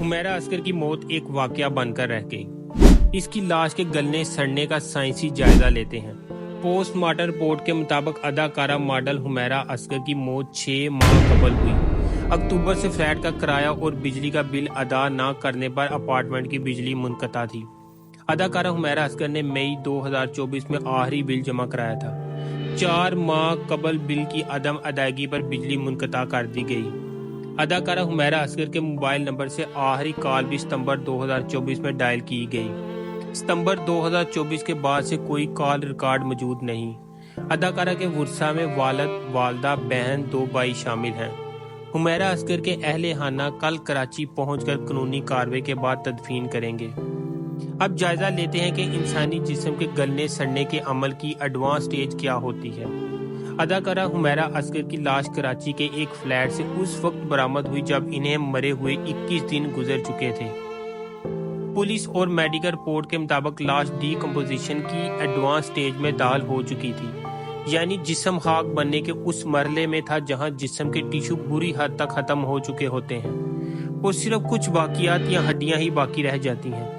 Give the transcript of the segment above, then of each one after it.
Humaira Oscar की मौत एक वाकया बनकर रह गई। इसकी लाश के गलने सड़ने का साइंसी जायजा लेते हैं। पोस्टमार्टम रिपोर्ट के मुताबिक अदाकारा मॉडल हुमैरा अस्कर की मौत 6 माह कबल हुई। अक्टूबर से फ्लैट का किराया और बिजली का बिल अदा न करने पर अपार्टमेंट की बिजली मुनक़ता थी। अदाकारा हुमैरा अस्कर ने मई 2024 में आखिरी बिल जमा कराया था। 4 माह कबल बिल की अदम अदायगी पर बिजली मुनक़ता कर दी गई। अदाकारा हुमैरा अस्कर के मोबाइल नंबर से आखिरी कॉल भी सितंबर 2024 में डायल की गई। सितंबर 2024 के बाद से कोई कॉल रिकॉर्ड मौजूद नहीं। अदाकारा के वर्सा में वालिद, वालदा, बहन, 2 भाई शामिल हैं। हुमैरा अस्कर के अहले खाना कल कराची पहुंचकर कानूनी कार्रवाई के बाद तदफीन करेंगे। अब जायजा लेते हैं कि इंसानी जिस्म के गलने सड़ने के अमल की एडवांस स्टेज क्या होती है। अदाकारा हुमैरा अस्कर की लाश कराची के एक फ्लैट से उस वक्त बरामद हुई जब इन्हें मरे हुए 21 दिन गुजर चुके थे। पुलिस और मेडिकल रिपोर्ट के मुताबिक लाश डीकम्पोजिशन की एडवांस स्टेज में दाखिल हो चुकी थी, यानी जिस्म खाक बनने के उस मरहले में था जहां जिस्म के टिश्यू बुरी हद तक खत्म हो चुके होते हैं और सिर्फ कुछ बाकियात या हड्डियां ही बाकी रह जाती हैं।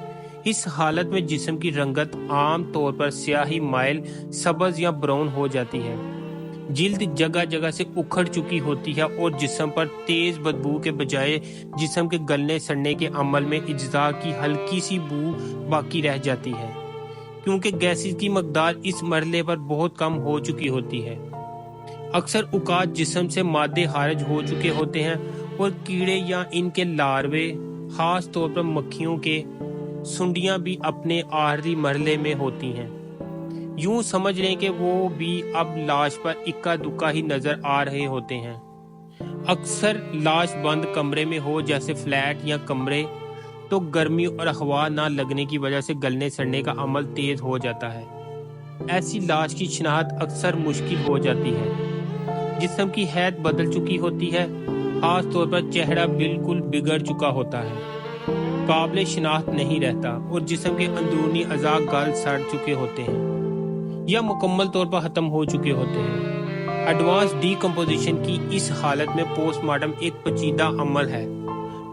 इस हालत में जिस्म की रंगत आम तौर पर स्याही माइल, सब्ज या ब्राउन हो जाती है। जिल्द जगह जगह से उखड़ चुकी होती है और जिस्म पर तेज बदबू के बजाय जिस्म के गलने सड़ने के अमल में इज्जा की हल्की सी बू बाकी रह जाती है, क्योंकि गैसेस की मकदार इस मरहले पर बहुत कम हो चुकी होती है। अक्सर औकात जिस्म से मादे खारिज हो चुके होते हैं और कीड़े या इनके लार्वे, खास तौर पर मक्खियों के सुंडियां भी अपने आखिरी मरहले में होती हैं। यूं समझ लें कि वो भी अब लाश पर इक्का दुक्का ही नजर आ रहे होते हैं। अक्सर लाश बंद कमरे में हो, जैसे फ्लैट या कमरे, तो गर्मी और हवा ना लगने की वजह से गलने सड़ने का अमल तेज हो जाता है। ऐसी लाश की शिनाख्त अक्सर मुश्किल हो जाती है। जिस्म की हैत बदल चुकी होती है, खास तौर पर चेहरा बिल्कुल बिगड़ चुका होता है, काबिल शिनाख्त नहीं रहता और जिस्म के अंदरूनी अज़ा गल सड़ चुके होते हैं या मुकम्मल तौर पर खत्म हो चुके होते हैं। एडवांस डीकम्पोजिशन की इस हालत में पोस्टमार्टम एक पेचीदा अमल है।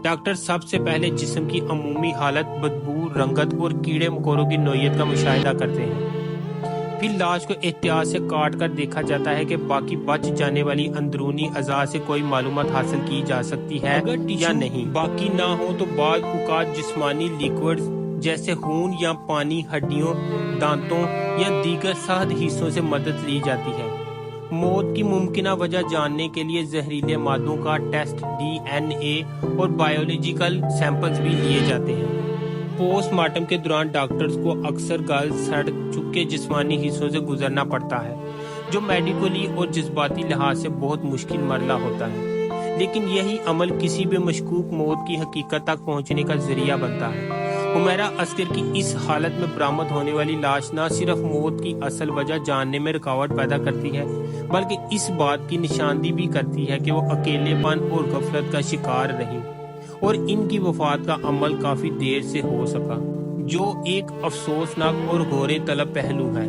डॉक्टर सबसे पहले जिस्म की अमूमी हालत, बदबू, रंगत और कीड़े मकोड़ों की नौइयत का मुशाहिदा करते हैं। फिर लाश को एहतियात से काट कर देखा जाता है कि बाकी बच जाने वाली अंदरूनी अज़ा से कोई मालूमात हासिल की जा सकती है या नहीं। बाकी ना हो तो बाद औक़ात जिस्मानी लिक्विड्स जैसे खून या पानी, हड्डियों, दांतों या दीगर सहद हिस्सों से मदद ली जाती है। मौत की मुमकिना वजह जानने के लिए जहरीले मादों का टेस्ट, DNA और बायोलॉजिकल सैंपल्स भी लिए जाते हैं। पोस्टमार्टम के दौरान डॉक्टर्स को अक्सर गल सड़ चुके जिस्मानी हिस्सों से गुजरना पड़ता है, जो मेडिकली और जज्बाती लिहाज से बहुत मुश्किल मरला होता है, लेकिन यही अमल किसी भी मशकूक मौत की हकीकत तक पहुंचने का जरिया बनता है। हुमैरा अस्कर की इस हालत में बरामद होने वाली लाश न सिर्फ मौत की असल वजह जानने में रुकावट पैदा करती है, बल्कि इस बात की निशानदी भी करती है कि वो अकेलेपन और गफलत का शिकार रही और इनकी वफात का अमल काफी देर से हो सका, जो एक अफसोसनाक और गौरे तलब पहलू है।